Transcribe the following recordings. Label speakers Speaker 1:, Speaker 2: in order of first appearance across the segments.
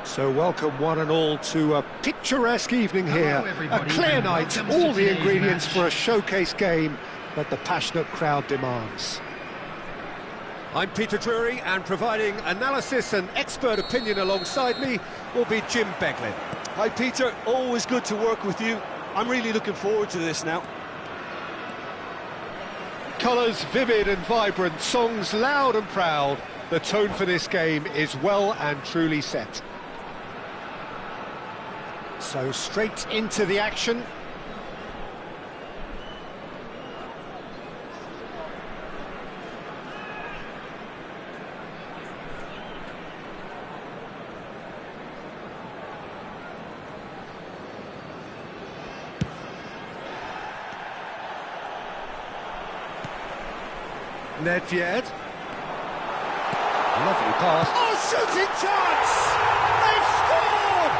Speaker 1: So welcome one and all to a picturesque evening here. A clear night, all the ingredients for a showcase game that the passionate crowd demands. I'm Peter Drury, and providing analysis and expert opinion alongside me will be Jim Beglin.
Speaker 2: Hi Peter, always good to work with you. I'm really looking forward to this now.
Speaker 1: Colours vivid and vibrant, songs loud and proud. The tone for this game is well and truly set. So straight into the action. Nedved. Lovely pass. Oh, shooting chance! They've scored!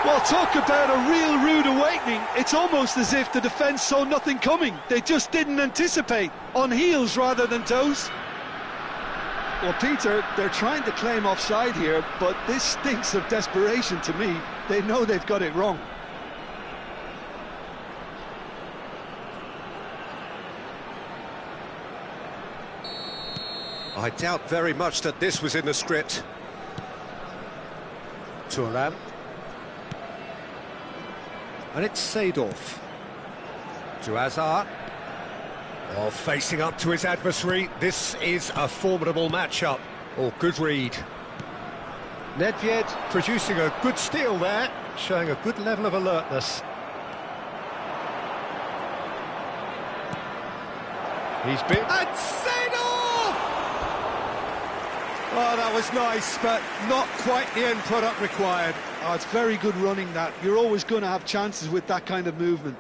Speaker 2: Well, talk about a real rude awakening. It's almost as if the defence saw nothing coming. They just didn't anticipate. On heels rather than toes. Well, Peter, they're trying to claim offside here, but this stinks of desperation to me. They know they've got it wrong.
Speaker 1: I doubt very much that this was in the script. Thuram. And it's Seedorf. To Hazard. Oh, facing up to his adversary. This is a formidable matchup. Oh, good read. Nedved producing a good steal there, showing a good level of alertness. He's been... And Seedorf! Oh, that was nice, but not quite the end product required.
Speaker 2: Oh, it's very good running, that. You're always going to have chances with that kind of movement.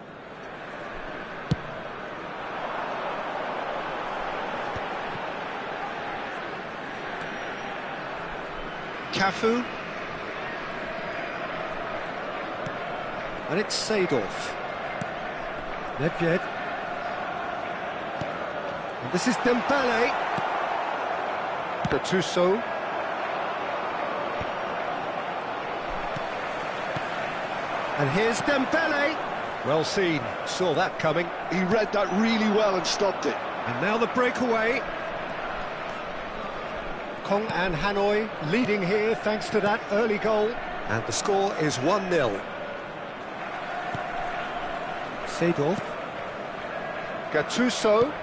Speaker 1: Cafu. And it's Seedorf. Nedved. And this is Dembele. Gattuso. And here's Dembele. Well seen, saw that coming.
Speaker 2: He read that really well and stopped it.
Speaker 1: And now the breakaway. Kong and Hanoi leading here thanks to that early goal. And the score is 1-0. Seedorf. Gattuso.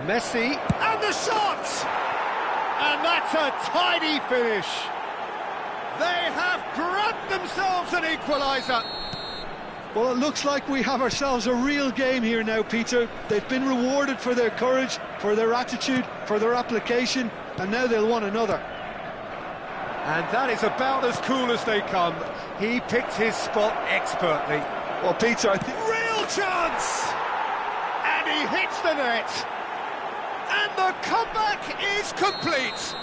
Speaker 1: Messi. And the shot! And that's a tidy finish. They have grabbed themselves an equaliser.
Speaker 2: Well, it looks like we have ourselves a real game here now, Peter. They've been rewarded for their courage, for their attitude, for their application, and now they'll want another.
Speaker 1: And that is about as cool as they come. He picked his spot expertly.
Speaker 2: Well, Peter, I think...
Speaker 1: Real chance! And he hits the net. And the comeback is complete.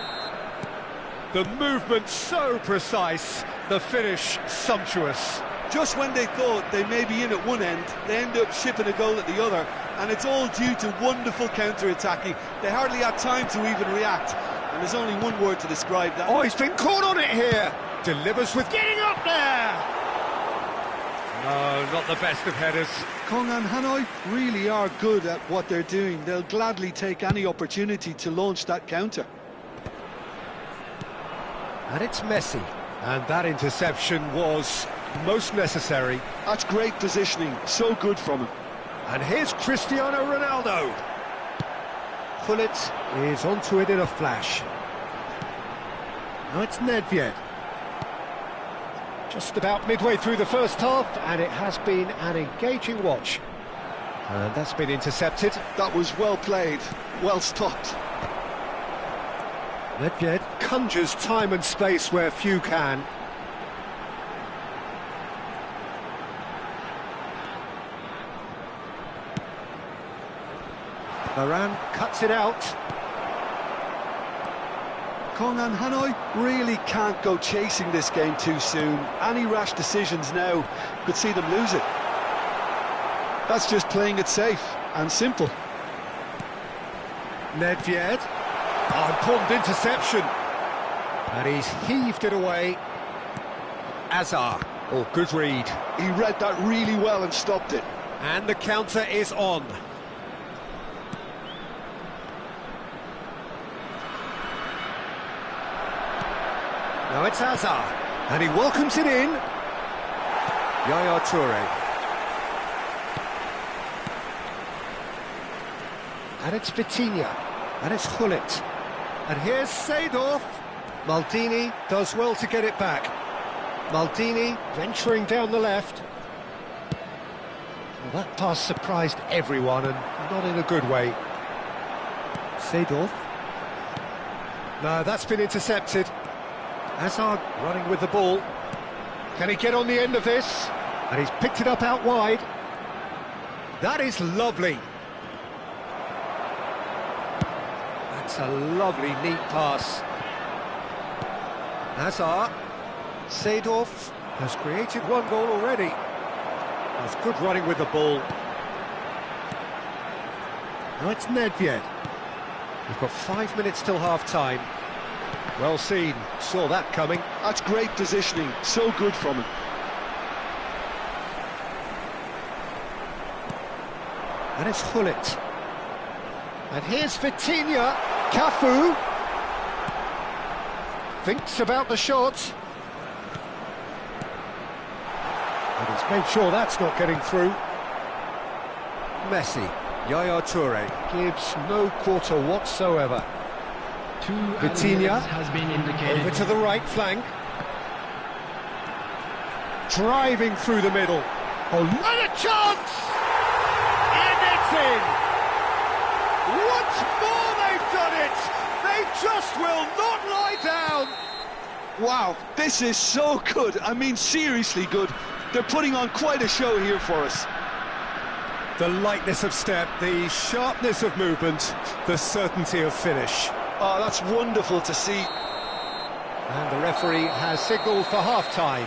Speaker 1: The movement so precise, the finish sumptuous.
Speaker 2: Just when they thought they may be in at one end, they end up shipping a goal at the other, and it's all due to wonderful counter-attacking. They hardly had time to even react, and there's only one word to describe that.
Speaker 1: Oh, he's been caught on it here. Delivers with getting up there. No, not the best of headers.
Speaker 2: Kong and Hanoi really are good at what they're doing. They'll gladly take any opportunity to launch that counter.
Speaker 1: And it's Messi. And that interception was most necessary.
Speaker 2: That's great positioning, so good from him.
Speaker 1: And here's Cristiano Ronaldo. Pullet is onto it in a flash. Now it's Nedved. Just about midway through the first half, and it has been an engaging watch. And that's been intercepted.
Speaker 2: That was well played, well stopped.
Speaker 1: Nedved conjures time and space where few can. Varane cuts it out.
Speaker 2: Kong and Hanoi really can't go chasing this game too soon. Any rash decisions now could see them lose it. That's just playing it safe and simple.
Speaker 1: Nedved. Oh, important interception. And he's heaved it away. Azar. Oh, good read.
Speaker 2: He read that really well and stopped it.
Speaker 1: And the counter is on. Now it's Azar, and he welcomes it in. Yaya Toure. And it's Vitinha, and it's Gullit. And here's Seedorf. Maldini does well to get it back. Maldini venturing down the left. Well, that pass surprised everyone, and not in a good way. Seedorf. No, that's been intercepted. Hazard running with the ball. Can he get on the end of this? And he's picked it up out wide. That is lovely. That's a lovely, neat pass. Hazard. Seedorf has created one goal already. That's good running with the ball. Now it's Nedved. We've got 5 minutes till half-time. Well seen, saw that coming.
Speaker 2: That's great positioning, so good from him.
Speaker 1: And it's Gullit. And here's Vitinha. Cafu thinks about the shot. And he's made sure that's not getting through. Messi. Yaya Toure gives no quarter whatsoever. Vitinha has been indicated. Over to the right flank. Driving through the middle. Oh, what a chance! And it's in! Once more they've done it! They just will not lie down!
Speaker 2: Wow, this is so good. I mean, seriously good. They're putting on quite a show here for us.
Speaker 1: The lightness of step, the sharpness of movement, the certainty of finish.
Speaker 2: Oh, that's wonderful to see.
Speaker 1: And the referee has signalled for half-time.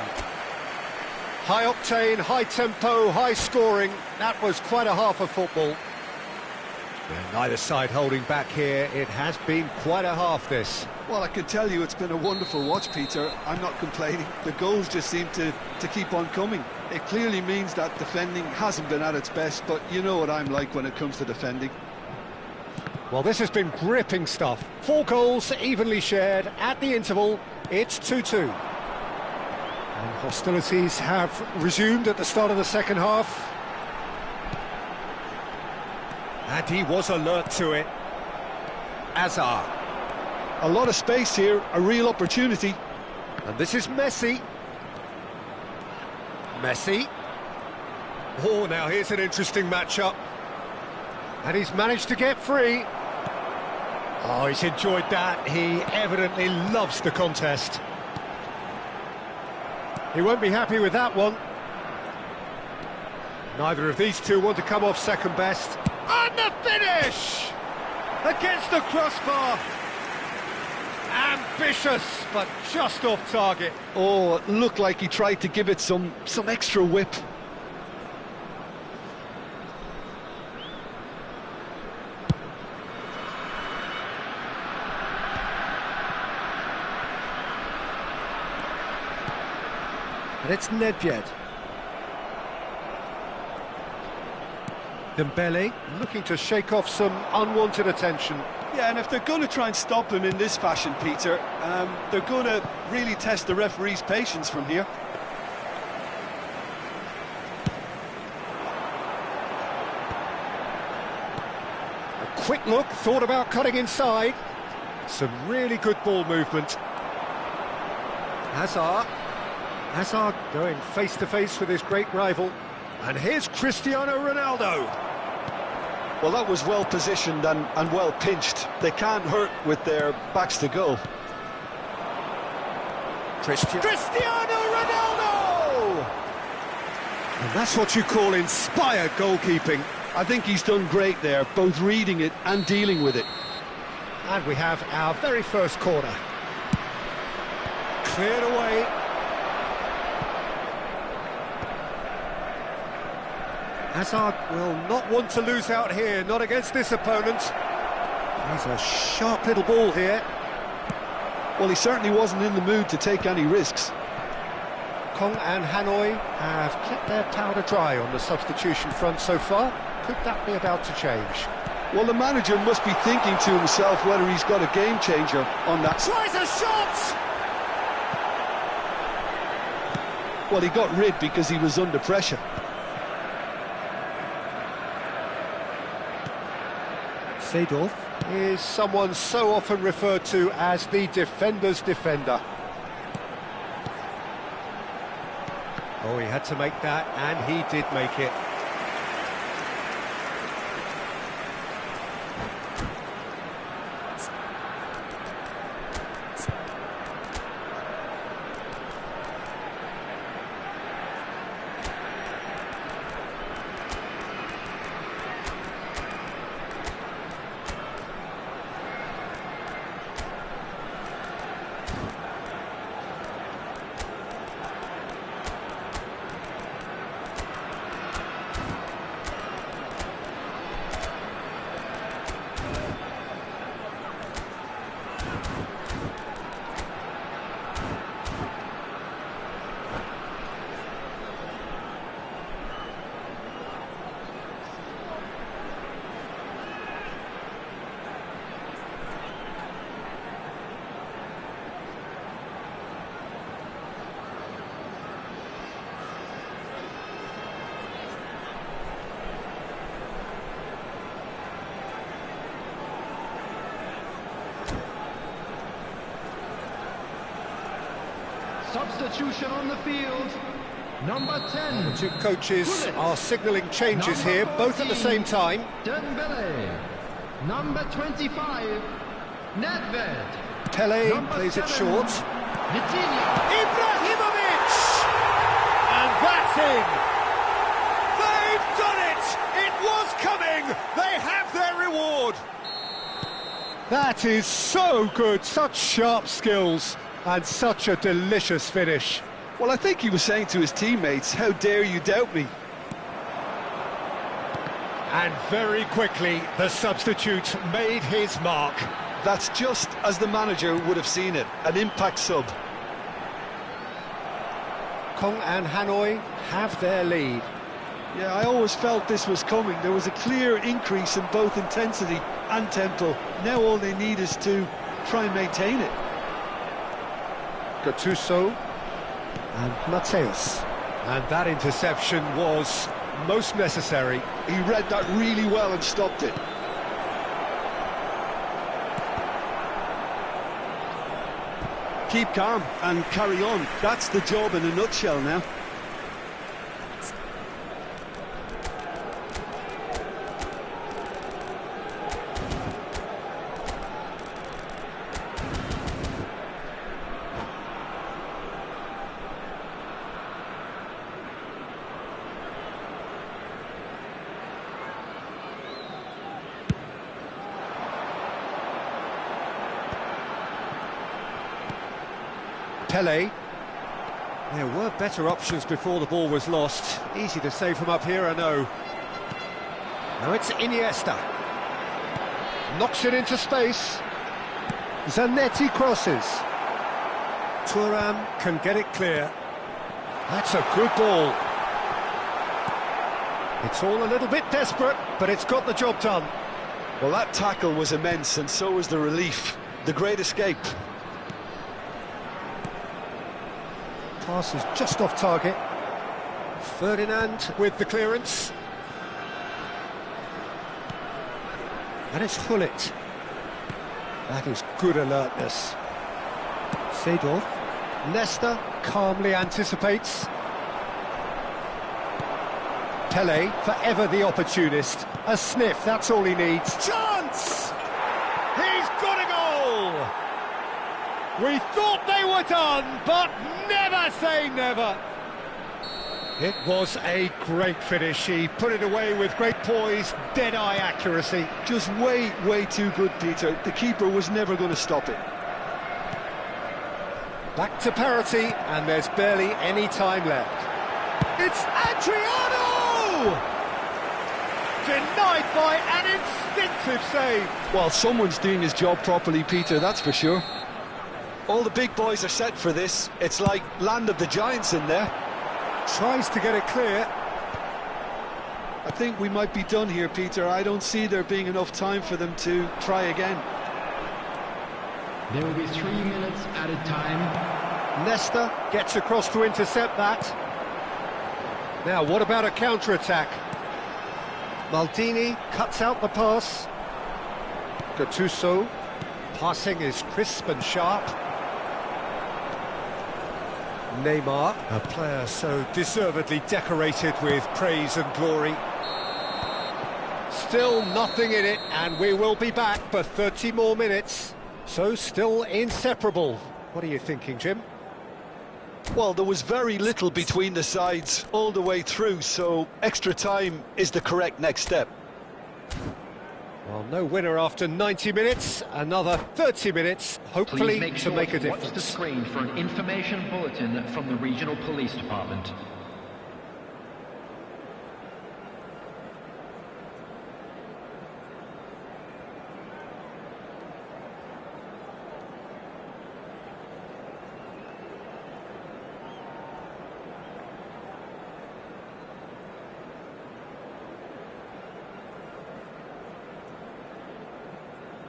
Speaker 1: High octane, high tempo, high scoring. That was quite a half of football. And neither side holding back here. It has been quite a half, this.
Speaker 2: Well, I can tell you it's been a wonderful watch, Peter. I'm not complaining. The goals just seem to keep on coming. It clearly means that defending hasn't been at its best, but you know what I'm like when it comes to defending.
Speaker 1: Well, this has been gripping stuff. 4 goals evenly shared at the interval. It's 2-2. And hostilities have resumed at the start of the second half. And he was alert to it. Azar.
Speaker 2: A lot of space here, a real opportunity.
Speaker 1: And this is Messi. Messi. Oh, now here's an interesting matchup. And he's managed to get free. Oh, he's enjoyed that. He evidently loves the contest. He won't be happy with that one. Neither of these two want to come off second best. And the finish! Against the crossbar. Ambitious, but just off target.
Speaker 2: Oh, it looked like he tried to give it some extra whip.
Speaker 1: And it's Nedved. Dembele looking to shake off some unwanted attention.
Speaker 2: Yeah, and if they're going to try and stop him in this fashion, Peter, they're going to really test the referee's patience from here.
Speaker 1: A quick look, thought about cutting inside. Some really good ball movement. Hazard going face-to-face with his great rival. And here's Cristiano Ronaldo.
Speaker 2: Well, that was well positioned and well pinched. They can't hurt with their backs to goal.
Speaker 1: Cristiano Ronaldo! And that's what you call inspired goalkeeping.
Speaker 2: I think he's done great there, both reading it and dealing with it.
Speaker 1: And we have our very first corner. Cleared away. Hazard will not want to lose out here, not against this opponent. He's a sharp little ball here.
Speaker 2: Well, he certainly wasn't in the mood to take any risks.
Speaker 1: Kong and Hanoi have kept their powder dry on the substitution front so far. Could that be about to change?
Speaker 2: Well, the manager must be thinking to himself whether he's got a game changer on that.
Speaker 1: Tries a shot!
Speaker 2: Well, he got rid because he was under pressure.
Speaker 1: Seedorf is someone so often referred to as the defender's defender. Oh, he had to make that, and he did make it.
Speaker 3: Substitution on the field, number 10.
Speaker 1: The two coaches are signalling changes here, both at the same time.
Speaker 3: Dembele. Number 25, Nedved.
Speaker 1: Pele
Speaker 3: Number
Speaker 1: plays it
Speaker 3: 7,
Speaker 1: short.
Speaker 3: Vitinha.
Speaker 1: Ibrahimovic! And that's in! They've done it! It was coming! They have their reward! That is so good, such sharp skills. And such a delicious finish.
Speaker 2: Well, I think he was saying to his teammates, how dare you doubt me?
Speaker 1: And very quickly, the substitute made his mark.
Speaker 2: That's just as the manager would have seen it, an impact sub.
Speaker 1: Kong and Hanoi have their lead.
Speaker 2: Yeah, I always felt this was coming. There was a clear increase in both intensity and tempo. Now all they need is to try and maintain it.
Speaker 1: Gattuso and Mateus. And that interception was most necessary.
Speaker 2: He read that really well and stopped it. Keep calm and carry on. That's the job in a nutshell now.
Speaker 1: Pele. There were better options before the ball was lost. Easy to say from up here, I know. Now it's Iniesta. Knocks it into space. Zanetti crosses. Thuram can get it clear. That's a good ball. It's all a little bit desperate, but it's got the job done.
Speaker 2: Well, that tackle was immense, and so was the relief. The great escape.
Speaker 1: Pass is just off target. Ferdinand with the clearance. And it's Hullet. That is good alertness. Seedorf. Nesta calmly anticipates. Pele, forever the opportunist. A sniff, that's all he needs. Chance! He's got a goal! We thought they were done, but never say never. It was a great finish. He put it away with great poise, dead-eye accuracy.
Speaker 2: Just way too good, Peter. The keeper was never going to stop it.
Speaker 1: Back to parity, and there's barely any time left. It's Adriano! Denied by an instinctive save.
Speaker 2: Well, someone's doing his job properly, Peter, that's for sure. All the big boys are set for this. It's like land of the giants in there.
Speaker 1: Tries to get it clear.
Speaker 2: I think we might be done here, Peter. I don't see there being enough time for them to try again.
Speaker 3: There will be 3 minutes added time.
Speaker 1: Nesta gets across to intercept that. Now, what about a counter-attack? Maldini cuts out the pass. Gattuso. Passing is crisp and sharp. Neymar, a player so deservedly decorated with praise and glory. Still nothing in it, and we will be back for 30 more minutes. So still inseparable. What are you thinking, Jim?
Speaker 2: Well, there was very little between the sides all the way through, so extra time is the correct next step.
Speaker 1: Well, no winner after 90 minutes, another 30 minutes, hopefully
Speaker 3: Please make
Speaker 1: to
Speaker 3: sure
Speaker 1: make a
Speaker 3: to watch
Speaker 1: difference.
Speaker 3: the screen for an information bulletin from the regional police department.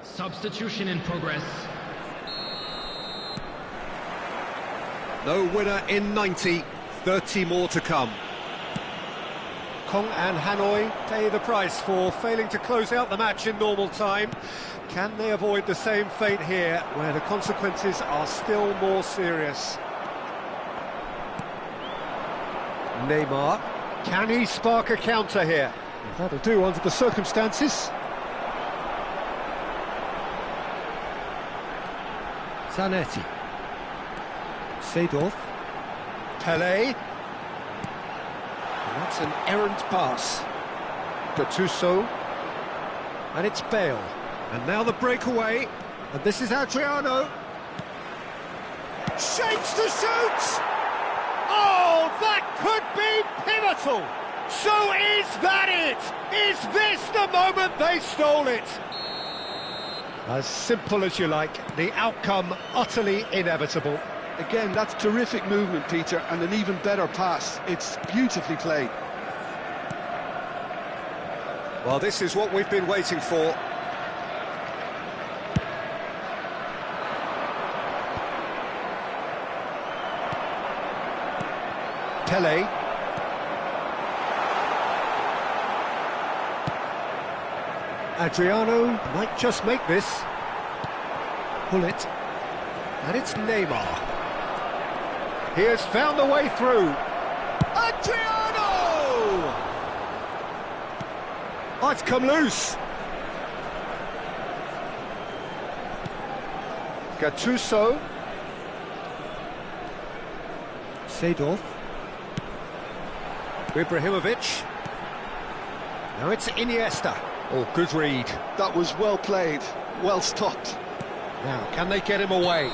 Speaker 3: Substitution in progress.
Speaker 1: No winner in 90, 30 more to come. Kong and Hanoi pay the price for failing to close out the match in normal time. Can they avoid the same fate here, where the consequences are still more serious? Neymar, can he spark a counter here? That'll do under the circumstances. Zanetti. Seedorf. Pelé. And that's an errant pass. Gattuso. And it's Bale. And now the breakaway. And this is Adriano. Shapes to shoot! Oh, that could be pivotal! So is that it? Is this the moment they stole it? As simple as you like, the outcome utterly inevitable.
Speaker 2: Again, that's terrific movement, Peter, and an even better pass. It's beautifully played.
Speaker 1: Well, this is what we've been waiting for. Pelé. Adriano might just make this. Pull it. And it's Neymar. He has found the way through. Adriano! Oh, it's come loose. Gattuso. Seedorf. Ibrahimovic. Now it's Iniesta. Oh, good read.
Speaker 2: That was well played, well stopped.
Speaker 1: Now, can they get him away?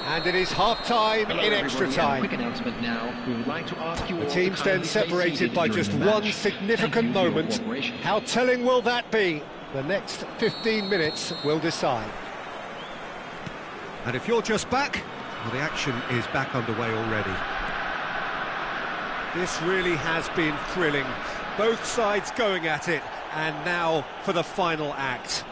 Speaker 1: And it is half-time in extra time.
Speaker 3: Quick announcement now. We would like to ask you all
Speaker 1: The
Speaker 3: to
Speaker 1: team's then
Speaker 3: kindly stay
Speaker 1: separated
Speaker 3: seated
Speaker 1: by
Speaker 3: during
Speaker 1: just
Speaker 3: the
Speaker 1: one
Speaker 3: match.
Speaker 1: significant
Speaker 3: Thank you for your
Speaker 1: moment.
Speaker 3: cooperation.
Speaker 1: How telling will that be? The next 15 minutes will decide. And if you're just back, well, the action is back underway already. This really has been thrilling. Both sides going at it, and now for the final act.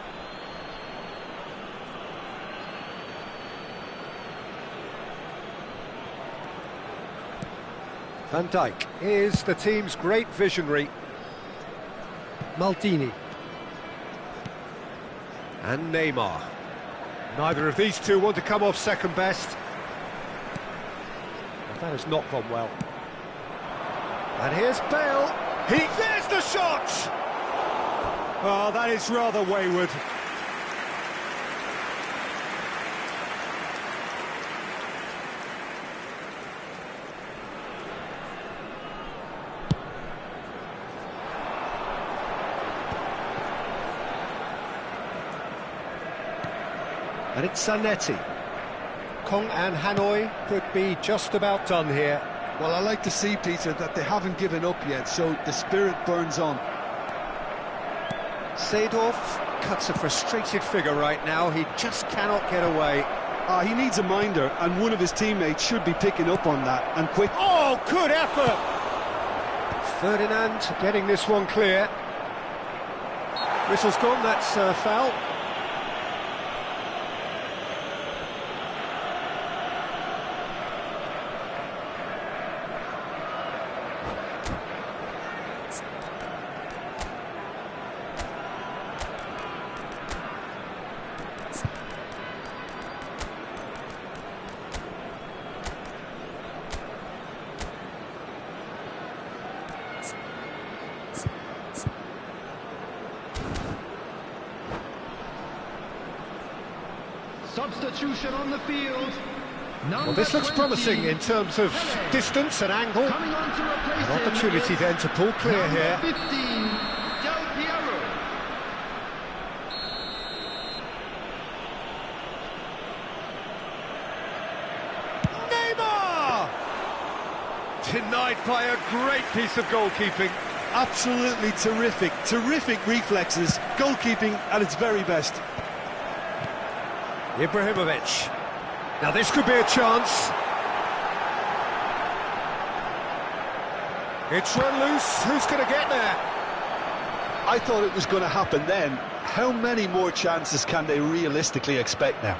Speaker 1: Van Dijk is the team's great visionary. Maldini. And Neymar. Neither of these two want to come off second best. But that has not gone well. And here's Bale. There's the shot! Oh, that is rather wayward. And it's Zanetti. Kong and Hanoi could be just about done here.
Speaker 2: Well, I like to see, Peter, that they haven't given up yet, so the spirit burns on.
Speaker 1: Seedorf cuts a frustrated figure right now. He just cannot get away.
Speaker 2: He needs a minder, and one of his teammates should be picking up on that, and quick.
Speaker 1: Oh, good effort! Ferdinand getting this one clear. Whistle's gone, that's foul.
Speaker 3: Substitution on the field.
Speaker 1: Well, this looks promising in terms of distance and angle. An opportunity then to pull clear here.
Speaker 3: 15, Del Piero.
Speaker 1: Neymar! Denied by a great piece of goalkeeping.
Speaker 2: Absolutely terrific reflexes. Goalkeeping at its very best.
Speaker 1: Ibrahimovic. Now this could be a chance. It's run loose. Who's going to get there?
Speaker 2: I thought it was going to happen then. How many more chances can they realistically expect now?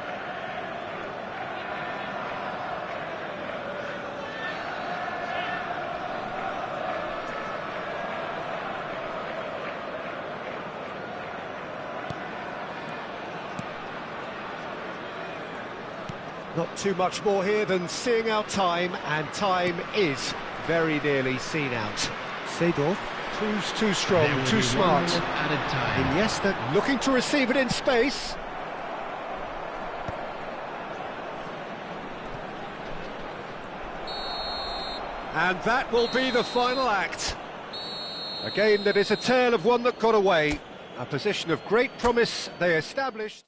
Speaker 1: Not too much more here than seeing out time, and time is very nearly seen out. Seedorf proves too strong, too smart. Iniesta looking to receive it in space. And that will be the final act. A game that is a tale of one that got away. A position of great promise they established.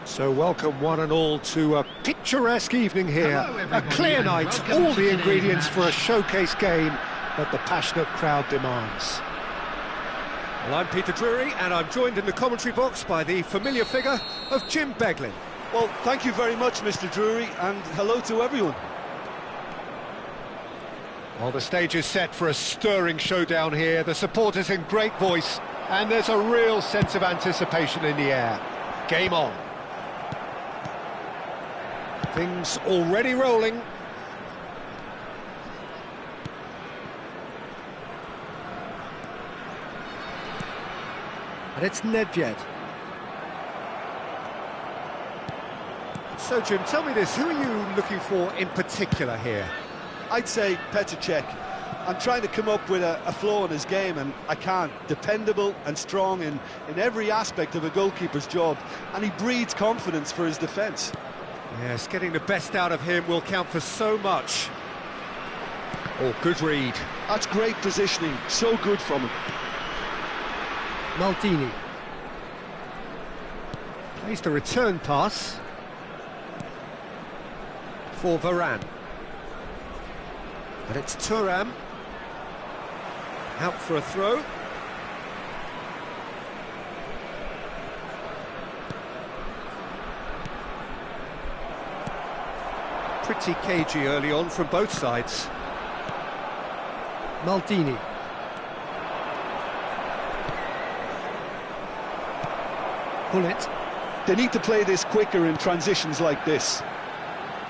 Speaker 1: So welcome one and all to a picturesque evening here. A clear night, all the ingredients for a showcase game that the passionate crowd demands. Well, I'm Peter Drury, and I'm joined in the commentary box by the familiar figure of Jim Beglin.
Speaker 2: Well, thank you very much, Mr. Drury, and hello to everyone.
Speaker 1: Well, the stage is set for a stirring showdown here. The supporters in great voice, and there's a real sense of anticipation in the air. Game on. Things already rolling. And it's Nedved. So, Jim, tell me this, who are you looking for in particular here?
Speaker 2: I'd say Petr Cech. I'm trying to come up with a flaw in his game, and I can't. Dependable and strong in every aspect of a goalkeeper's job, and he breeds confidence for his defence.
Speaker 1: Yes, getting the best out of him will count for so much. Oh, good read.
Speaker 2: That's great positioning, so good from him.
Speaker 1: Maldini. Plays the return pass for Varane. But it's Thuram. Out for a throw. Pretty cagey early on from both sides. Maldini. Bullet.
Speaker 2: They need to play this quicker in transitions like this.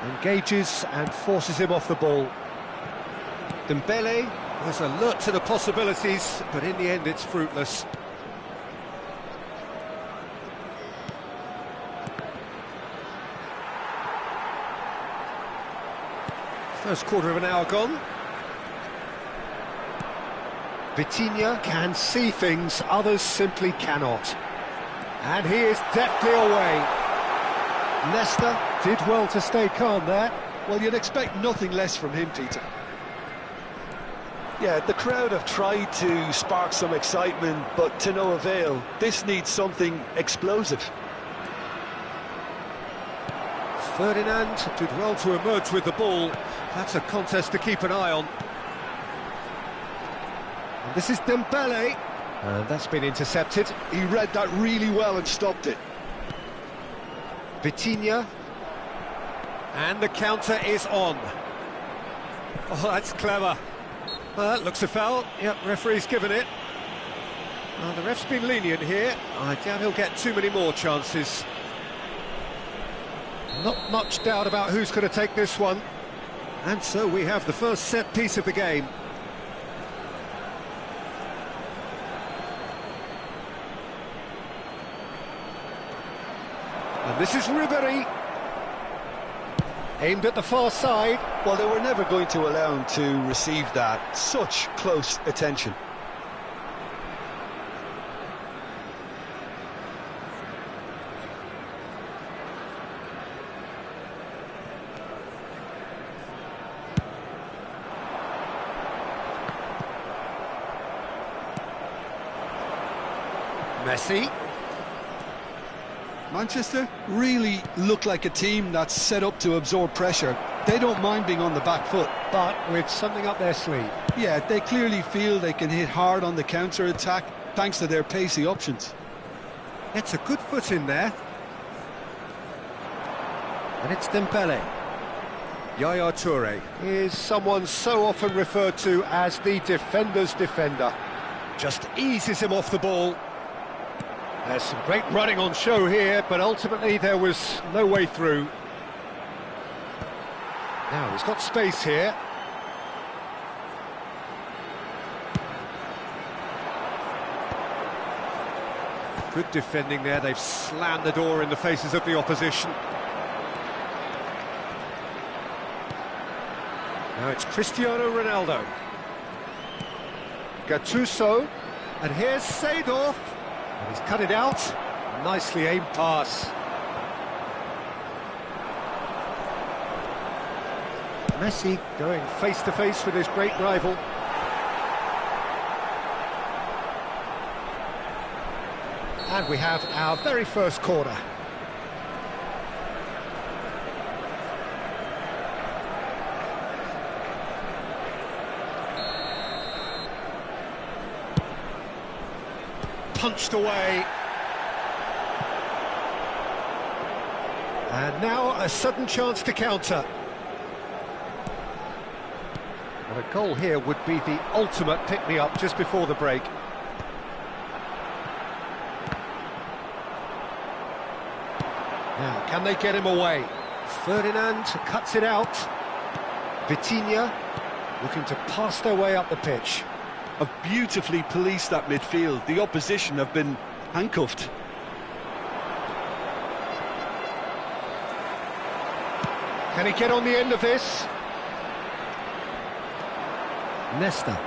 Speaker 1: Engages and forces him off the ball. Dembele was alert to the possibilities, but in the end it's fruitless. First quarter of an hour gone. Vitinha can see things others simply cannot. And he is deftly away. Leicester did well to stay calm there.
Speaker 2: Well, you'd expect nothing less from him, Peter. Yeah, the crowd have tried to spark some excitement, but to no avail. This needs something explosive.
Speaker 1: Ferdinand did well to emerge with the ball. That's a contest to keep an eye on. And this is Dembele. And that's been intercepted.
Speaker 2: He read that really well and stopped it.
Speaker 1: Vitinha. And the counter is on. Oh, that's clever. Well, that looks a foul. Yep, referee's given it. Well, the ref's been lenient here. I doubt he'll get too many more chances. Not much doubt about who's going to take this one. And so we have the first set piece of the game. And this is Ribéry. Aimed at the far side.
Speaker 2: Well, they were never going to allow him to receive that. Such close attention.
Speaker 1: Messi.
Speaker 2: Manchester really look like a team that's set up to absorb pressure. They don't mind being on the back foot.
Speaker 1: But with something up their sleeve.
Speaker 2: Yeah, they clearly feel they can hit hard on the counter-attack thanks to their pacey options.
Speaker 1: It's a good foot in there. And it's Dembele. Yaya Toure is someone so often referred to as the defender's defender. Just eases him off the ball. There's some great running on show here, but ultimately there was no way through. Now he's got space here. Good defending there, they've slammed the door in the faces of the opposition. Now it's Cristiano Ronaldo. Gattuso, and here's Seedorf. And he's cut it out. Nicely aimed pass. Messi going face to face with his great rival. And we have our very first corner. Punched away. And now a sudden chance to counter. And a goal here would be the ultimate pick-me-up just before the break. Now, can they get him away? Ferdinand cuts it out. Vitinha looking to pass their way up the pitch.
Speaker 2: Have beautifully policed that midfield. The opposition have been handcuffed.
Speaker 1: Can he get on the end of this? Nesta.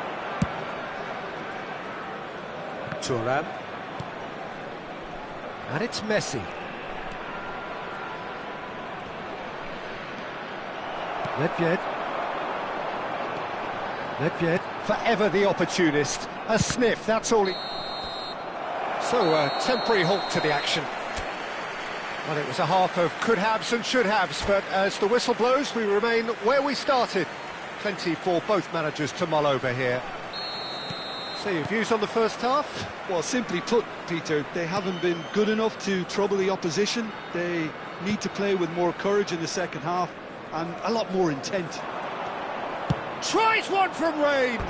Speaker 1: Thuram. And it's Messi. Nedved, forever the opportunist. A sniff, that's all he... So, a temporary halt to the action. Well, it was a half of could-haves and should-haves, but as the whistle blows, we remain where we started. Plenty for both managers to mull over here. So, your views on the first half?
Speaker 2: Well, simply put, Peter, they haven't been good enough to trouble the opposition. They need to play with more courage in the second half and a lot more intent.
Speaker 1: Tries one from range!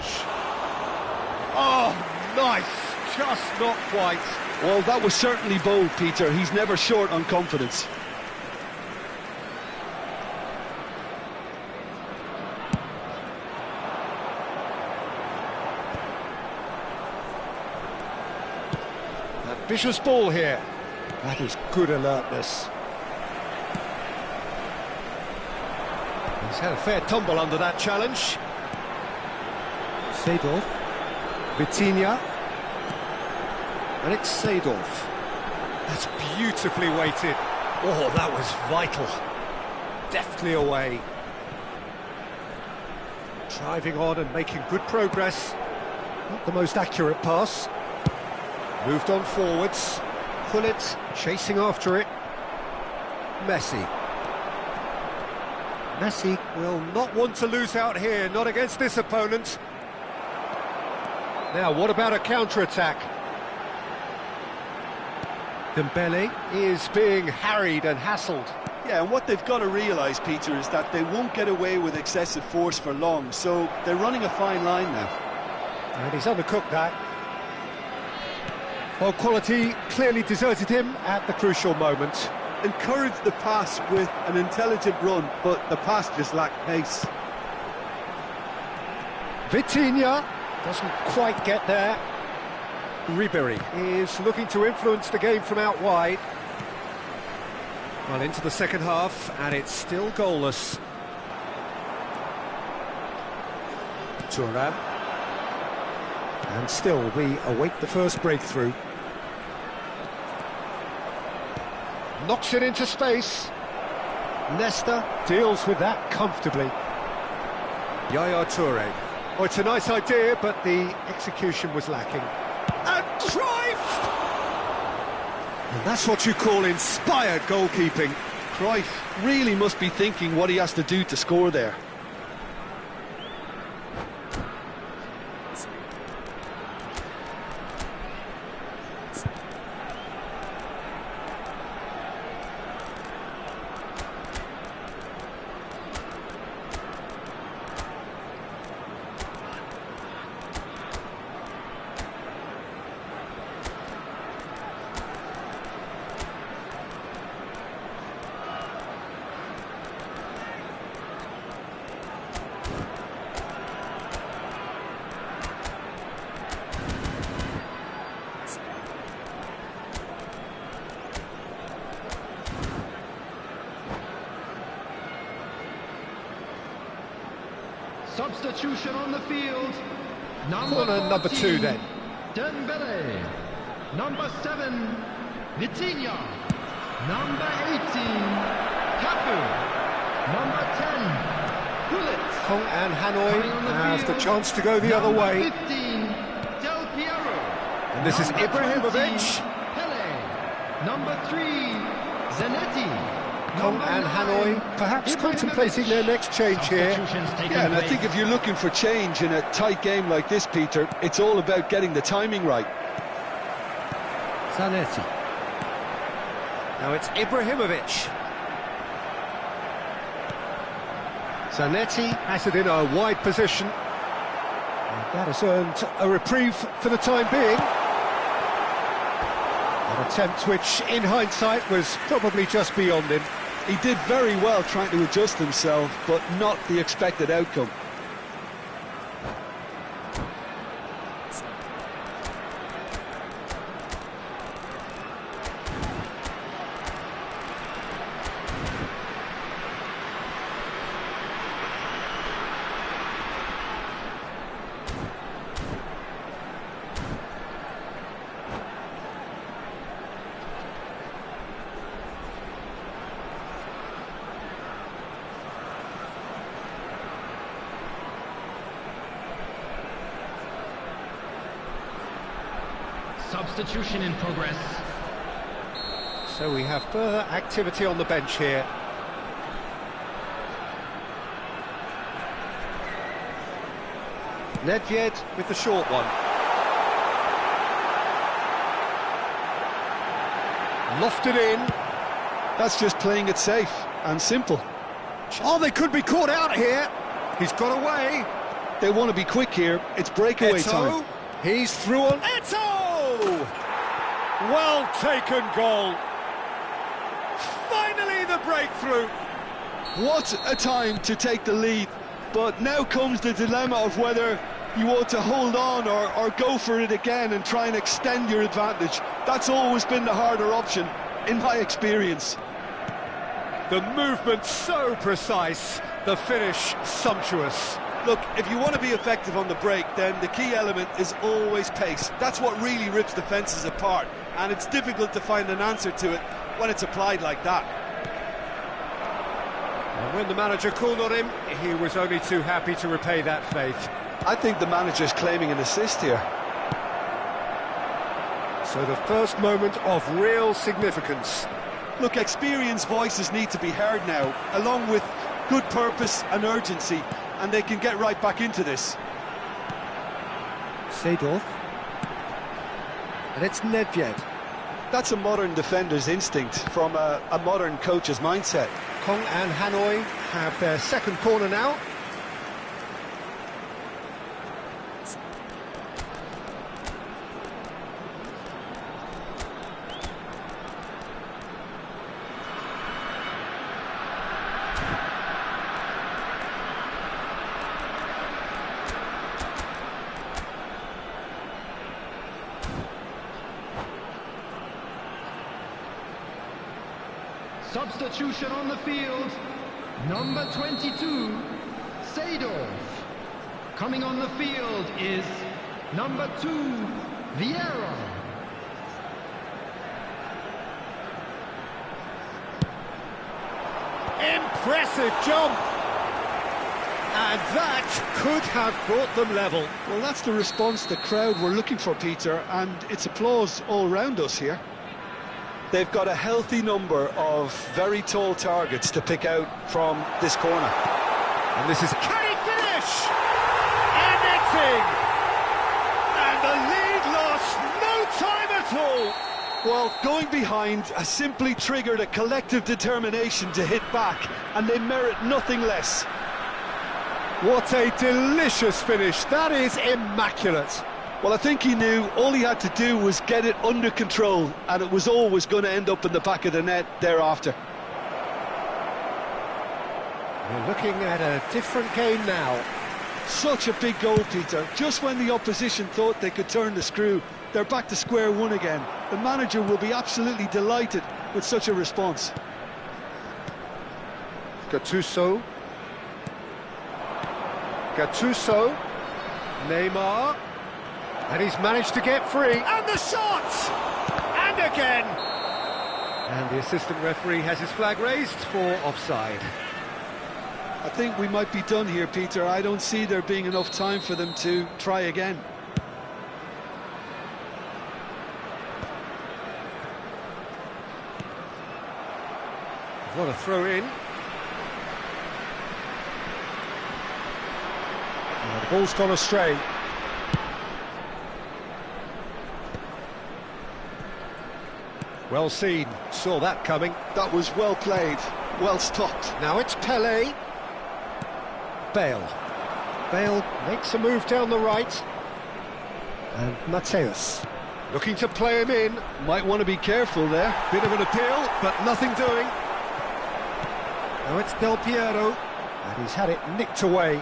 Speaker 1: Oh, nice! Just not quite.
Speaker 2: Well, that was certainly bold, Peter. He's never short on confidence.
Speaker 1: A vicious ball here. That is good alertness. He's had a fair tumble under that challenge. Seedorf. Vitinha. And it's Seedorf. That's beautifully weighted. Oh, that was vital. Deftly away. Driving on and making good progress. Not the most accurate pass. Moved on forwards. Gullit chasing after it. Messi. Messi will not want to lose out here, not against this opponent. Now, what about a counter-attack? Dembele is being harried and hassled.
Speaker 2: Yeah, and what they've got to realise, Peter, is that they won't get away with excessive force for long, so they're running a fine line now.
Speaker 1: And he's undercooked that. Well, quality clearly deserted him at the crucial moment.
Speaker 2: Encouraged the pass with an intelligent run, but the pass just lacked pace.
Speaker 1: Vitinha doesn't quite get there. Ribery is looking to influence the game from out wide. Well, into the second half, and it's still goalless. Thuram. And still, we await the first breakthrough. Knocks it into space. Nesta deals with that comfortably. Yaya Toure. Oh, it's a nice idea, but the execution was lacking. And Cruyff! And that's what you call inspired goalkeeping.
Speaker 2: Cruyff really must be thinking what he has to do to score there.
Speaker 3: Substitution on the field.
Speaker 1: Corner number 2 then.
Speaker 3: Dembele. Number 7, Vitinha. Number 18, Cubu. Number 10, Gullit.
Speaker 1: Kong and Hanoi have the chance to go the other way.
Speaker 3: 15, Del Piero.
Speaker 1: And this is
Speaker 3: Number
Speaker 1: Ibrahimovic.
Speaker 3: 20, Pele. Number 3, Zanetti.
Speaker 1: Kong and Hanoi perhaps contemplating their next change here.
Speaker 2: Yeah, and I think if you're looking for change in a tight game like this, Peter, it's all about getting the timing right.
Speaker 1: Zanetti. Now it's Ibrahimovic. Zanetti has it in a wide position. And that has earned a reprieve for the time being. An attempt which, in hindsight, was probably just beyond him.
Speaker 2: He did very well trying to adjust himself, but not the expected outcome.
Speaker 3: Substitution in progress.
Speaker 1: So we have further activity on the bench here. Nedved with the short one. Lofted in.
Speaker 2: That's just playing it safe and simple.
Speaker 1: Oh, they could be caught out here. He's got away.
Speaker 2: They want to be quick here. It's breakaway time.
Speaker 1: He's through on Eto'o! Well taken goal. Finally the breakthrough.
Speaker 2: What a time to take the lead. But now comes the dilemma of whether you want to hold on or go for it again and try and extend your advantage. That's always been the harder option, in my experience.
Speaker 1: The movement so precise, the finish sumptuous.
Speaker 2: Look, if you want to be effective on the break, then the key element is always pace. That's what really rips defences apart, and it's difficult to find an answer to it when it's applied like that.
Speaker 1: And when the manager called on him, he was only too happy to repay that faith.
Speaker 2: I think the manager's claiming an assist here.
Speaker 1: So the first moment of real significance.
Speaker 2: Look, experienced voices need to be heard now, along with good purpose and urgency, and they can get right back into this.
Speaker 1: Seedorf. And it's Nedved.
Speaker 2: That's a modern defender's instinct from a modern coach's mindset.
Speaker 1: Kong and Hanoi have their second corner now.
Speaker 3: Substitution on the field. Number 22, Seedorf. Coming on the field is number 2, Vieira.
Speaker 1: Impressive jump! And that could have brought them level.
Speaker 2: Well, that's the response the crowd were looking for, Peter, and it's applause all round us here. They've got a healthy number of very tall targets to pick out from this corner.
Speaker 1: And this is... Can he finish? Anything! And the lead lost no time at all!
Speaker 2: Well, going behind has simply triggered a collective determination to hit back, and they merit nothing less.
Speaker 1: What a delicious finish. That is immaculate.
Speaker 2: Well, I think he knew all he had to do was get it under control, and it was always going to end up in the back of the net thereafter.
Speaker 1: We're looking at a different game now.
Speaker 2: Such a big goal, Peter. Just when the opposition thought they could turn the screw, they're back to square one again. The manager will be absolutely delighted with such a response.
Speaker 1: Gattuso. Neymar. And he's managed to get free. And the shot! And again! And the assistant referee has his flag raised for offside.
Speaker 2: I think we might be done here, Peter. I don't see there being enough time for them to try again.
Speaker 1: What a throw in. And the ball's gone astray. Well seen, saw that coming.
Speaker 2: That was well played, well stopped.
Speaker 1: Now it's Pelé. Bale. Bale makes a move down the right. And Mateus. Looking to play him in.
Speaker 2: Might want to be careful there.
Speaker 1: Bit of an appeal, but nothing doing. Now it's Del Piero. And he's had it nicked away.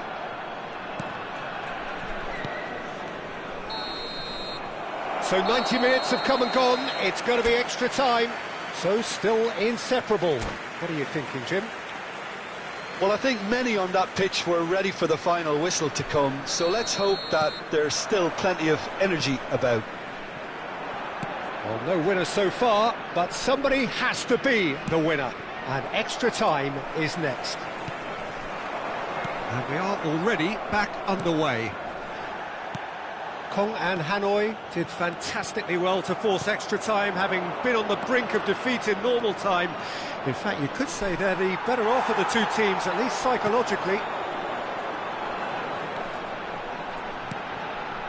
Speaker 1: So 90 minutes have come and gone. It's going to be extra time. So still inseparable. What are you thinking, Jim?
Speaker 2: Well, I think many on that pitch were ready for the final whistle to come. So let's hope that there's still plenty of energy about.
Speaker 1: Well, no winner so far, but somebody has to be the winner. And extra time is next. And we are already back underway. Kong and Hanoi did fantastically well to force extra time, having been on the brink of defeat in normal time. In fact, you could say they're the better off of the two teams, at least psychologically.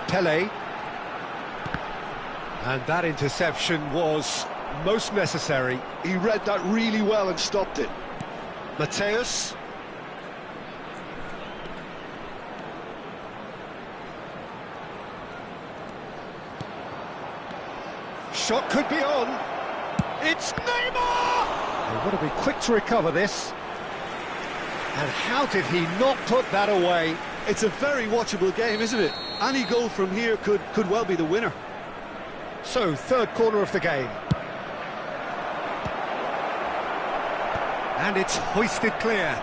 Speaker 1: Pele. And that interception was most necessary.
Speaker 2: He read that really well and stopped it.
Speaker 1: Mateus. Shot could be on. It's Neymar! They've got to be quick to recover this. And how did he not put that away?
Speaker 2: It's a very watchable game, isn't it? Any goal from here could well be the winner.
Speaker 1: So, third corner of the game. And it's hoisted clear.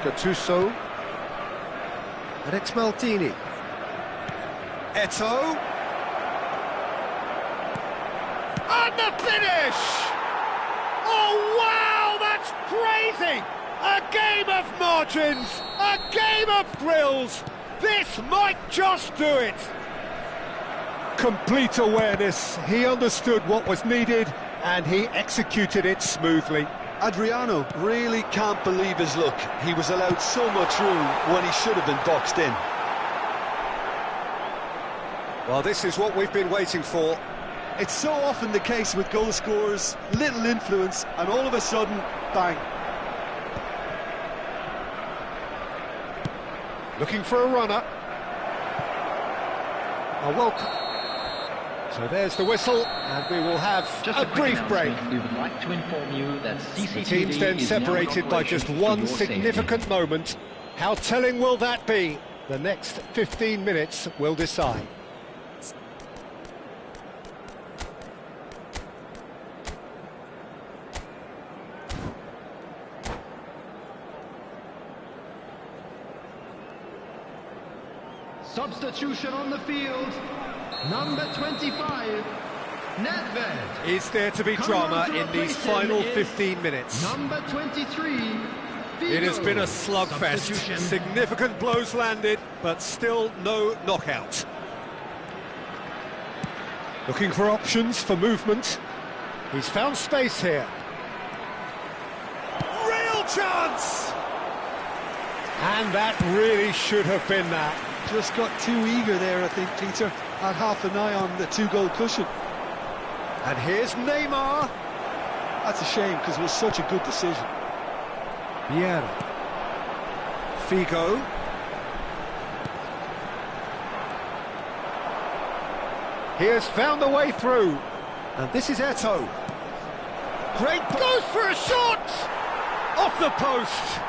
Speaker 1: Gattuso. And it's Maldini. Eto'o. And the finish! Oh, wow, that's crazy! A game of margins, a game of thrills. This might just do it. Complete awareness. He understood what was needed, and he executed it smoothly.
Speaker 2: Adriano really can't believe his luck. He was allowed so much room when he should have been boxed in.
Speaker 1: Well, this is what we've been waiting for.
Speaker 2: It's so often the case with goal scorers, little influence, and all of a sudden, bang.
Speaker 1: Looking for a runner. A welcome. So there's the whistle, and we will have a brief break.
Speaker 3: We would like to inform you that
Speaker 1: The teams then separated by just one significant moment. How telling will that be? The next 15 minutes will decide.
Speaker 3: Substitution on the field. Number 25, Nedved.
Speaker 1: Is there to be drama in these final 15 minutes?
Speaker 3: Number 23,
Speaker 1: It has been a slugfest. Significant blows landed, but still no knockout. Looking for options for movement. He's found space here. Real chance! And that really should have been that.
Speaker 2: Just got too eager there, I think, Peter. Had half an eye on the two-goal cushion.
Speaker 1: And here's Neymar.
Speaker 2: That's a shame, because it was such a good decision.
Speaker 1: Vieira. Figo. He has found a way through. And this is Eto'o. Great, goes for a shot! Off the post.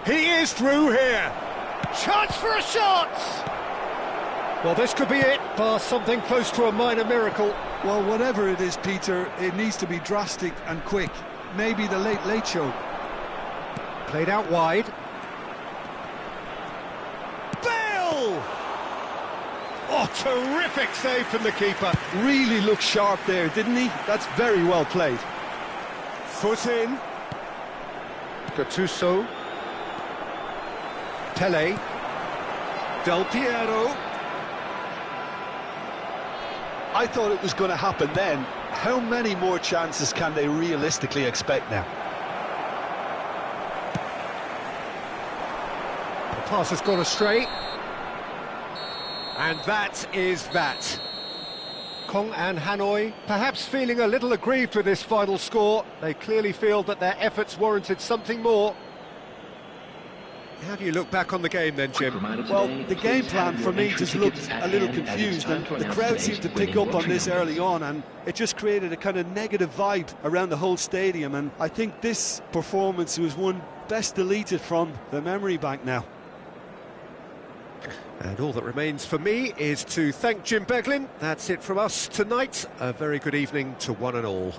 Speaker 1: He is through here. Chance for a shot! Well, this could be it, bar something close to a minor miracle.
Speaker 2: Well, whatever it is, Peter, it needs to be drastic and quick. Maybe the late show.
Speaker 1: Played out wide. Bale! Oh, terrific save from the keeper.
Speaker 2: Really looked sharp there, didn't he? That's very well played.
Speaker 1: Foot in. Gattuso. Pele. Del Piero.
Speaker 2: I thought it was going to happen then. How many more chances can they realistically expect now?
Speaker 1: The pass has gone astray. And that is that. Kong and Hanoi perhaps feeling a little aggrieved with this final score. They clearly feel that their efforts warranted something more. How do you look back on the game then, Jim?
Speaker 2: Well, the game plan for me just looked a little confused, and the crowd seemed to pick up on this early on, and it just created a kind of negative vibe around the whole stadium, and I think this performance was one best deleted from the memory bank now.
Speaker 1: And all that remains for me is to thank Jim Beglin. That's it from us tonight. A very good evening to one and all.